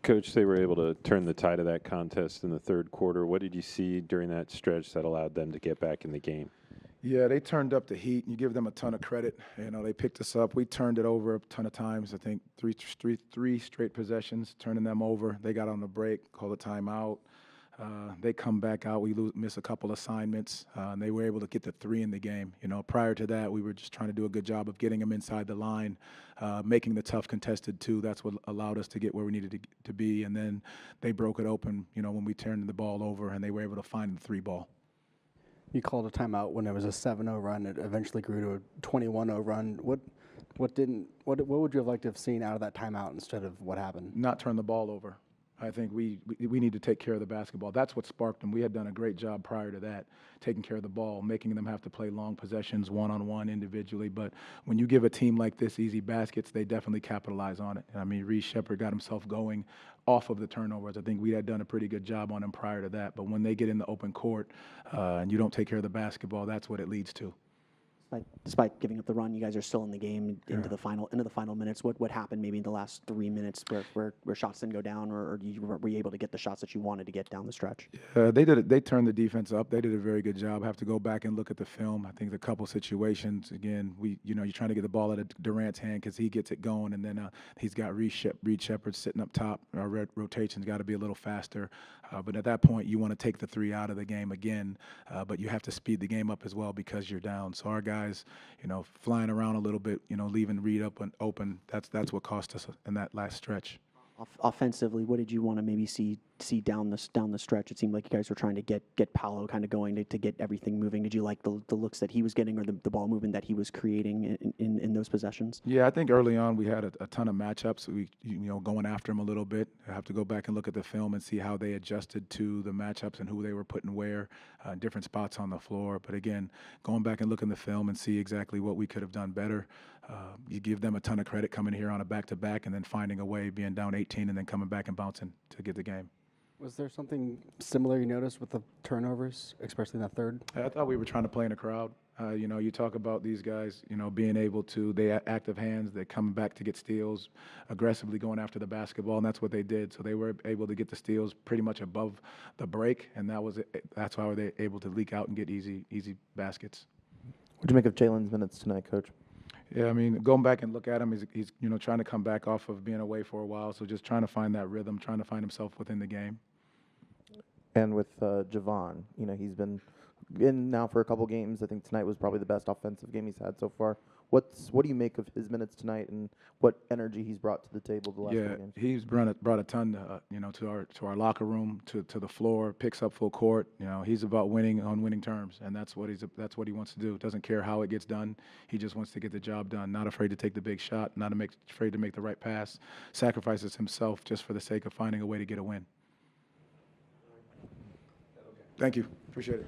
Coach, they were able to turn the tide of that contest in the third quarter. What did you see during that stretch that allowed them to get back in the game? Yeah, they turned up the heat. You give them a ton of credit. You know, they picked us up. We turned it over a ton of times. I think three straight possessions, turning them over. They got on the break, called a timeout. They come back out. We miss a couple assignments. And they were able to get the 3 in the game. You know, prior to that, we were just trying to do a good job of getting them inside the line, making the tough contested 2. That's what allowed us to get where we needed to be. And then they broke it open, you know, when we turned the ball over, and they were able to find the 3 ball. You called a timeout when it was a 7-0 run. It eventually grew to a 21-0 run. What would you have liked to have seen out of that timeout instead of what happened? Not turn the ball over. I think we need to take care of the basketball. That's what sparked them. We had done a great job prior to that, taking care of the ball, making them have to play long possessions, one-on-one, individually. But when you give a team like this easy baskets, they definitely capitalize on it. I mean, Reece Sheppard got himself going off of the turnovers. I think we had done a pretty good job on him prior to that. But when they get in the open court and you don't take care of the basketball, that's what it leads to. Despite giving up the run, you guys are still in the game into the final minutes. What happened maybe in the last 3 minutes where shots didn't go down, or were you able to get the shots that you wanted to get down the stretch? They did it. They turned the defense up. They did a very good job. I have to go back and look at the film. I think a couple situations. Again, you're trying to get the ball out of Durant's hand because he gets it going, and then he's got Reece Sheppard sitting up top. Our rotation's got to be a little faster. But at that point, you want to take the 3 out of the game again. But you have to speed the game up as well because you're down. So our guys, flying around a little bit, leaving Reed up and open. That's what cost us in that last stretch. Offensively, what did you want to maybe see down the stretch? It seemed like you guys were trying to get Paolo kind of going to get everything moving. Did you like the looks that he was getting or the ball movement that he was creating in those possessions? Yeah, I think early on we had a ton of matchups. We going after him a little bit. I have to go back and look at the film and see how they adjusted to the matchups and who they were putting where, different spots on the floor. But again, going back and looking at the film and see exactly what we could have done better. You give them a ton of credit coming here on a back-to-back and then finding a way, being down 18 and then coming back and bouncing to get the game. Was there something similar you noticed with the turnovers, especially in that third? I thought we were trying to play in a crowd. You talk about these guys, being able to, they active hands, they're coming back to get steals, aggressively going after the basketball, and that's what they did. So they were able to get the steals pretty much above the break, and that's why they were able to leak out and get easy baskets. What do you make of Jalen's minutes tonight, Coach? Yeah, I mean, going back and look at him, he's trying to come back off of being away for a while, so just trying to find that rhythm, trying to find himself within the game. And with Javon, he's been in now for a couple games. I think tonight was probably the best offensive game he's had so far. What do you make of his minutes tonight, and what energy he's brought to the table the last few games? Yeah, he's brought a ton, to our locker room, to the floor. Picks up full court. He's about winning on winning terms, and that's what he wants to do. Doesn't care how it gets done. He just wants to get the job done. Not afraid to take the big shot. Not afraid to make the right pass. Sacrifices himself just for the sake of finding a way to get a win. Thank you. Appreciate it.